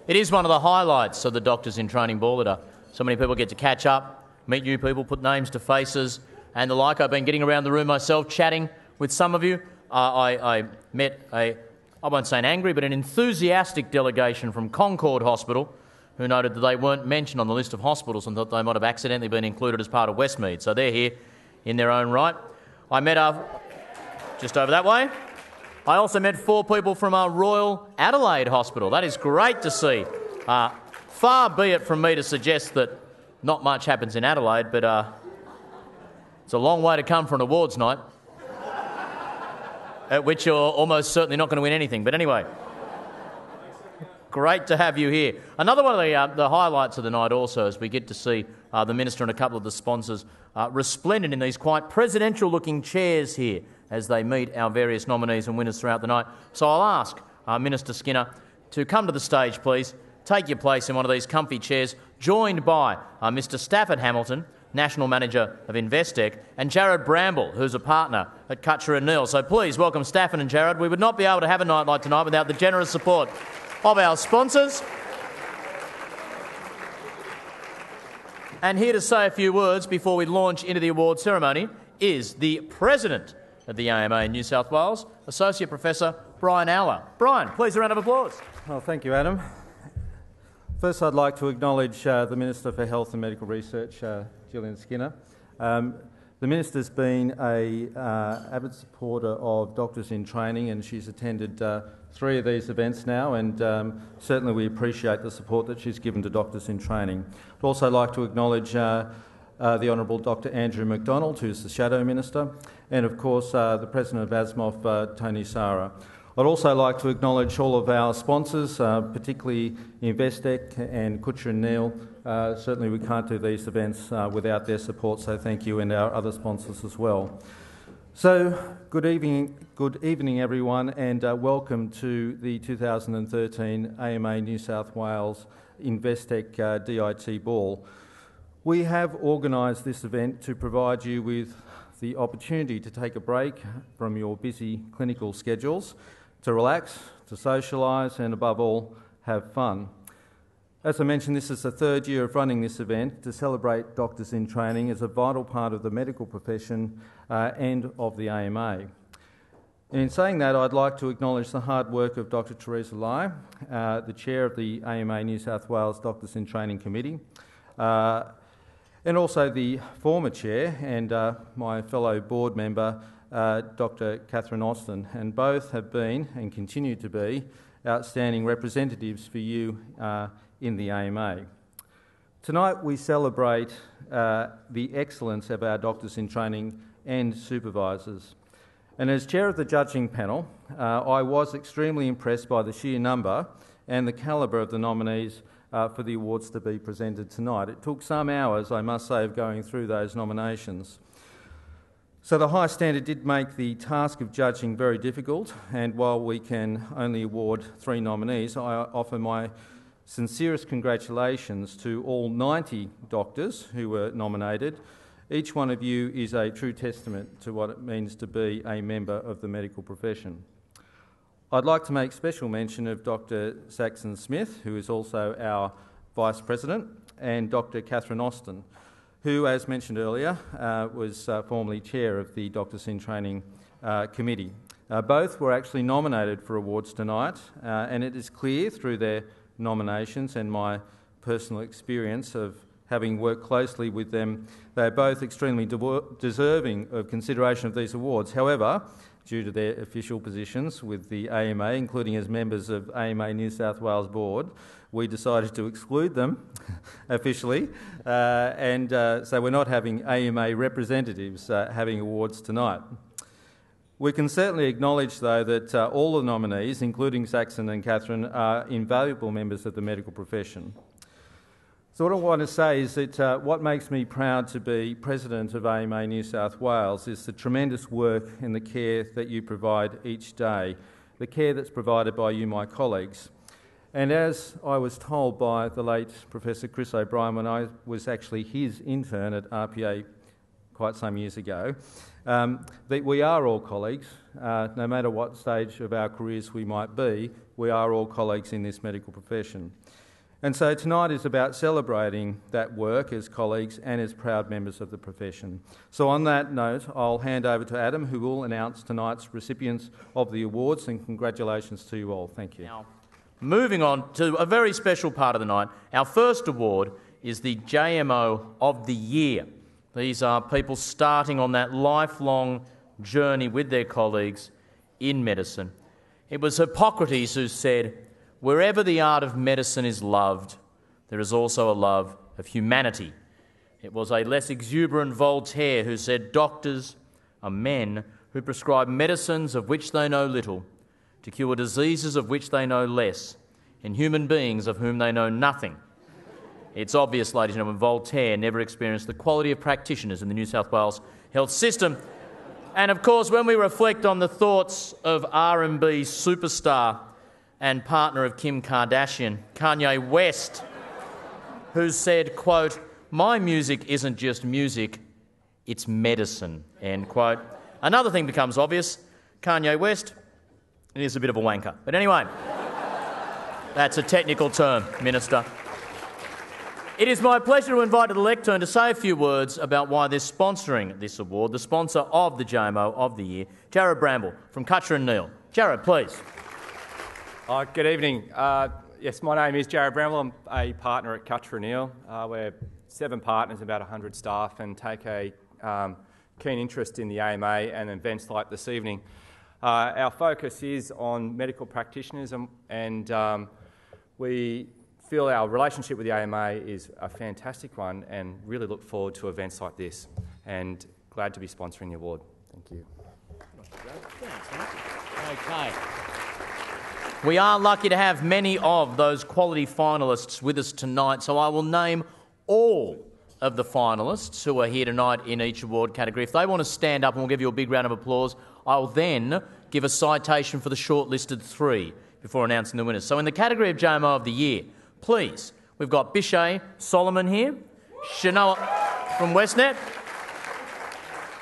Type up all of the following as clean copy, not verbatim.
It is one of the highlights of the Doctors in Training Ball that so many people get to catch up, meet new people, put names to faces and the like. I've been getting around the room myself, chatting with some of you. I met I won't say an angry, but an enthusiastic delegation from Concord Hospital who noted that they weren't mentioned on the list of hospitals and thought they might have accidentally been included as part of Westmead. So they're here in their own right. I met just over that way. I also met 4 people from our Royal Adelaide Hospital. That is great to see. Far be it from me to suggest that not much happens in Adelaide, but it's a long way to come for an awards night, at which you're almost certainly not going to win anything. But anyway, great to have you here. Another one of the highlights of the night also is we get to see the Minister and a couple of the sponsors resplendent in these quite presidential-looking chairs here as they meet our various nominees and winners throughout the night. So I'll ask Minister Skinner to come to the stage, please. Take your place in one of these comfy chairs, joined by Mr Stafford Hamilton, National Manager of Investec, and Jarrod Bramble, who's a partner at Cutcher Neale. So please welcome Stafford and Jarrod. We would not be able to have a night like tonight without the generous support of our sponsors. And here to say a few words before we launch into the award ceremony is the President of the AMA in New South Wales, Associate Professor Brian Aller. Brian, please a round of applause. Well, thank you, Adam. First, I'd like to acknowledge the Minister for Health and Medical Research, Jillian Skinner. The Minister's been an avid supporter of Doctors in Training, and she's attended 3 of these events now, and certainly we appreciate the support that she's given to Doctors in Training. I'd also like to acknowledge the Honourable Dr Andrew McDonald, who's the Shadow Minister, and of course the President of ASMOF, Tony Sara. I'd also like to acknowledge all of our sponsors, particularly Investec and Cutcher Neale. Certainly we can't do these events without their support, so thank you, and our other sponsors as well. So, good evening everyone, and welcome to the 2013 AMA New South Wales Investec DIT Ball. We have organised this event to provide you with the opportunity to take a break from your busy clinical schedules, to relax, to socialise, and above all, have fun. As I mentioned, this is the 3rd year of running this event to celebrate Doctors in Training as a vital part of the medical profession and of the AMA. And in saying that, I'd like to acknowledge the hard work of Dr Teresa Lai, the Chair of the AMA New South Wales Doctors in Training Committee, and also the former Chair and my fellow board member, Dr Catherine Austin, and both have been and continue to be outstanding representatives for you in the AMA. Tonight we celebrate the excellence of our Doctors in Training and supervisors. And as Chair of the judging panel, I was extremely impressed by the sheer number and the calibre of the nominees for the awards to be presented tonight. It took some hours, I must say, of going through those nominations. So the high standard did make the task of judging very difficult, and while we can only award 3 nominees, I offer my sincerest congratulations to all 90 doctors who were nominated. Each one of you is a true testament to what it means to be a member of the medical profession. I'd like to make special mention of Dr Saxon Smith, who is also our Vice President, and Dr Catherine Austin, who, as mentioned earlier, was formerly Chair of the Doctors in Training Committee. Both were actually nominated for awards tonight, and it is clear through their nominations and my personal experience of having worked closely with them, they are both extremely deserving of consideration of these awards. However, due to their official positions with the AMA, including as members of AMA New South Wales Board, we decided to exclude them officially, and so we're not having AMA representatives having awards tonight. We can certainly acknowledge, though, that all the nominees, including Saxon and Catherine, are invaluable members of the medical profession. So what I want to say is that what makes me proud to be President of AMA New South Wales is the tremendous work and the care that you provide each day, the care that's provided by you, my colleagues. And as I was told by the late Professor Chris O'Brien when I was actually his intern at RPA quite some years ago, that we are all colleagues. No matter what stage of our careers we might be, we are all colleagues in this medical profession. And so tonight is about celebrating that work as colleagues and as proud members of the profession. So on that note, I'll hand over to Adam, who will announce tonight's recipients of the awards, and congratulations to you all. Thank you. Now, moving on to a very special part of the night, our first award is the JMO of the Year. These are people starting on that lifelong journey with their colleagues in medicine. It was Hippocrates who said, "Wherever the art of medicine is loved, there is also a love of humanity." It was a less exuberant Voltaire who said, "Doctors are men who prescribe medicines of which they know little, to cure diseases of which they know less, in human beings of whom they know nothing." It's obvious, ladies and gentlemen, Voltaire never experienced the quality of practitioners in the New South Wales health system. And of course, when we reflect on the thoughts of R&B superstar and partner of Kim Kardashian, Kanye West, who said, quote, "My music isn't just music, it's medicine," end quote. Another thing becomes obvious. Kanye West is a bit of a wanker. But anyway, that's a technical term, Minister. It is my pleasure to invite to the lectern to say a few words about why they're sponsoring this award, the sponsor of the JMO of the Year, Jarrod Bramble from Cutcher Neale. Jarrod, please. Good evening. Yes, my name is Jarrod Bramble. I'm a partner at Cutcher Neale. We're 7 partners, about 100 staff, and take a keen interest in the AMA and events like this evening. Our focus is on medical practitioners, and we feel our relationship with the AMA is a fantastic one, and really look forward to events like this, and glad to be sponsoring the award. Thank you. Okay. We are lucky to have many of those quality finalists with us tonight, so I will name all of the finalists who are here tonight in each award category. If they want to stand up, and we'll give you a big round of applause, I'll then give a citation for the shortlisted 3 before announcing the winners. So in the category of JMO of the Year, please, we've got Bishay Solomon here, Shanoa from Westnet,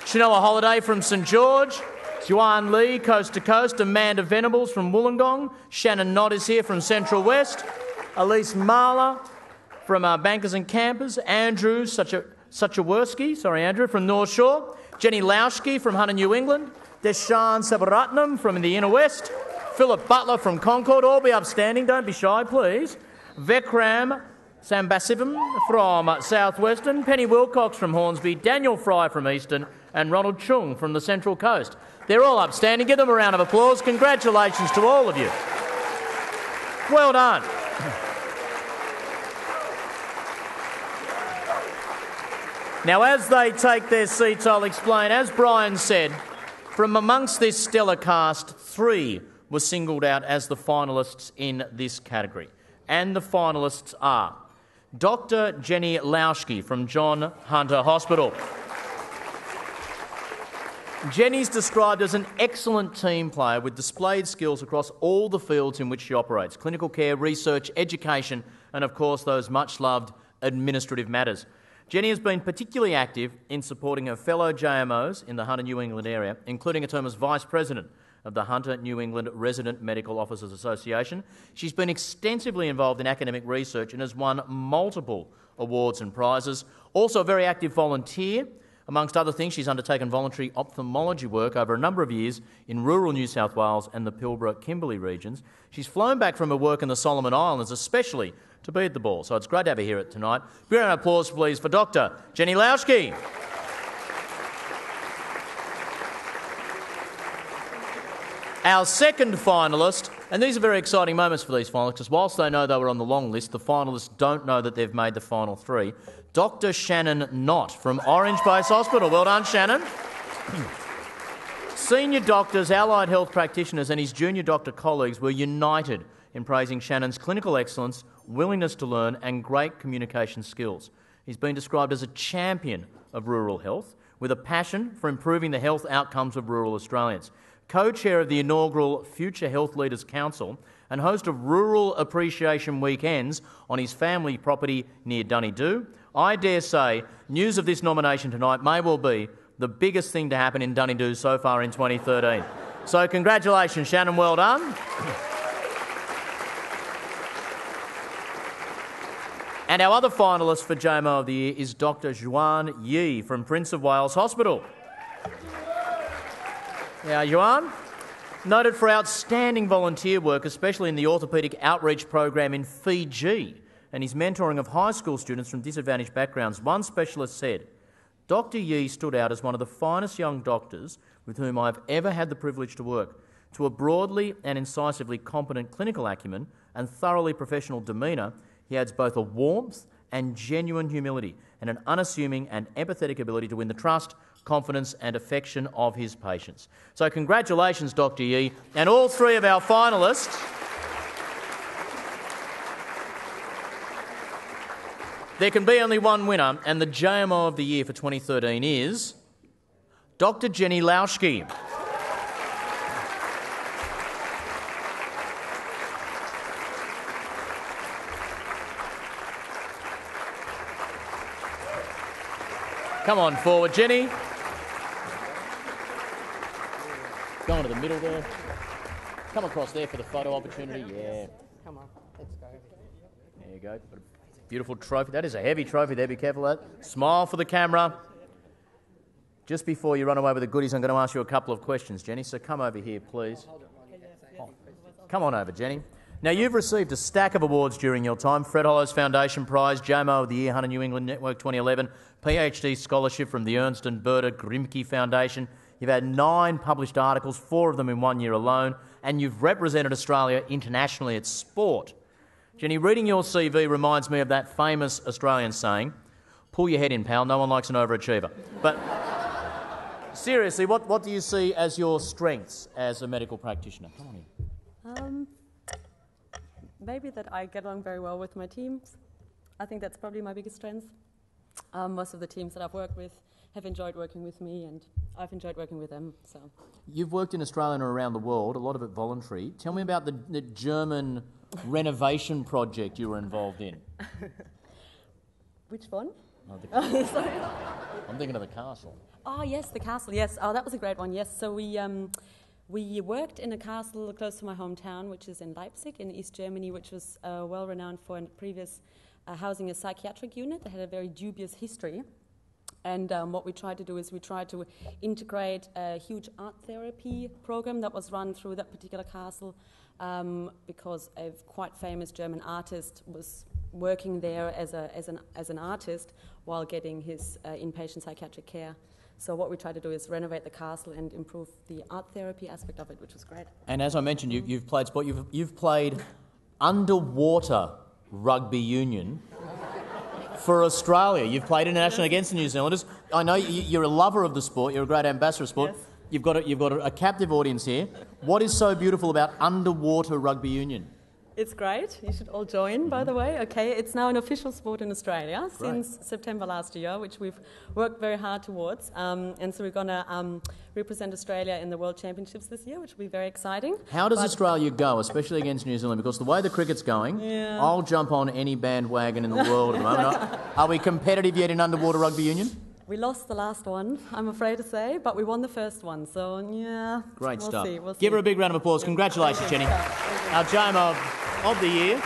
Shanoa Holiday from St George, Juan Lee, Coast to Coast, Amanda Venables from Wollongong, Shannon Knott is here from Central West, Elise Marler from Bankers and Campers, Andrew Sachaworski, from North Shore, Jenny Lauschke from Hunter, New England, Deshan Sabaratnam from the Inner West, Philip Butler from Concord, all be upstanding, don't be shy please, Vekram Sambasivam from Southwestern, Penny Wilcox from Hornsby, Daniel Fry from Eastern, and Ronald Chung from the Central Coast. They're all upstanding. Give them a round of applause. Congratulations to all of you. Well done. Now, as they take their seats, I'll explain. As Brian said, from amongst this stellar cast, 3 were singled out as the finalists in this category. And the finalists are Dr. Jenny Lauschke from John Hunter Hospital. Jenny's described as an excellent team player with displayed skills across all the fields in which she operates: clinical care, research, education, and of course those much-loved administrative matters. Jenny has been particularly active in supporting her fellow JMOs in the Hunter New England area, including a term as Vice President of the Hunter New England Resident Medical Officers Association. She's been extensively involved in academic research and has won multiple awards and prizes. Also a very active volunteer. Amongst other things, she's undertaken voluntary ophthalmology work over a number of years in rural New South Wales and the Pilbara-Kimberley regions. She's flown back from her work in the Solomon Islands, especially to be at the ball. So it's great to have her here tonight. Big round of applause, please, for Dr. Jenny Lauschke. Our second finalist, and these are very exciting moments for these finalists, because whilst they know they were on the long list, the finalists don't know that they've made the final 3. Dr. Shannon Knott from Orange Base Hospital. Well done, Shannon. Senior doctors, allied health practitioners and his junior doctor colleagues were united in praising Shannon's clinical excellence, willingness to learn and great communication skills. He's been described as a champion of rural health with a passion for improving the health outcomes of rural Australians. Co-chair of the inaugural Future Health Leaders Council and host of Rural Appreciation Weekends on his family property near Dunedoo, I dare say news of this nomination tonight may well be the biggest thing to happen in Dunedoo so far in 2013. So congratulations, Shannon, well done. And our other finalist for JMO of the Year is Dr Juan Yee from Prince of Wales Hospital. Now, Juan, noted for outstanding volunteer work, especially in the orthopaedic outreach program in Fiji, and his mentoring of high school students from disadvantaged backgrounds, one specialist said, Dr Yee stood out as one of the finest young doctors with whom I've ever had the privilege to work. To a broadly and incisively competent clinical acumen and thoroughly professional demeanour, he adds both a warmth and genuine humility and an unassuming and empathetic ability to win the trust, confidence and affection of his patients. So congratulations, Dr Yee, and all three of our finalists. There can be only one winner, and the JMO of the Year for 2013 is Dr Jenny Lauschke. Come on forward, Jenny. Go on to the middle there. Come across there for the photo opportunity. Yeah. Come on, let's go. There you go. Beautiful trophy. That is a heavy trophy there. Be careful of that. Smile for the camera. Just before you run away with the goodies, I'm going to ask you a couple of questions, Jenny. So come over here, please. Oh. Come on over, Jenny. Now, you've received a stack of awards during your time. Fred Hollows Foundation Prize, JMO of the Year, Hunter New England Network 2011, PhD Scholarship from the Ernst and Berta Grimke Foundation. You've had 9 published articles, 4 of them in 1 year alone, and you've represented Australia internationally at sport. Jenny, reading your CV reminds me of that famous Australian saying, pull your head in, pal, no one likes an overachiever. But seriously, what do you see as your strengths as a medical practitioner? Come on in. Maybe that I get along very well with my teams. I think that's probably my biggest strength. Most of the teams that I've worked with have enjoyed working with me, and I've enjoyed working with them. So, you've worked in Australia and around the world, a lot of it voluntary. Tell me about the German renovation project you were involved in. Which one? Oh, sorry. I'm thinking of the castle. Oh, yes, the castle, yes. Oh, that was a great one, yes. So we worked in a castle close to my hometown, which is in Leipzig in East Germany, which was well renowned for in previous housing a psychiatric unit that had a very dubious history. And what we tried to do is we tried to integrate a huge art therapy program that was run through that particular castle because a quite famous German artist was working there as an artist while getting his inpatient psychiatric care. So what we try to do is renovate the castle and improve the art therapy aspect of it, which was great. And as I mentioned, you've played sport. You've played underwater rugby union for Australia. You've played internationally against the New Zealanders. I know you're a lover of the sport. You're a great ambassador of sport. Yes. You've got a captive audience here. What is so beautiful about underwater rugby union? It's great. You should all join, by the way. Okay, it's now an official sport in Australia since September last year, which we've worked very hard towards. And so we're going to represent Australia in the World Championships this year, which will be very exciting. How does Australia go, especially against New Zealand? Because the way the cricket's going, I'll jump on any bandwagon in the world at the moment. Are we competitive yet in underwater rugby union? We lost the last one, I'm afraid to say, but we won the first one. So, yeah, great stuff. We'll see. Give her a big round of applause. Congratulations, Jenny. Our JMO of the Year.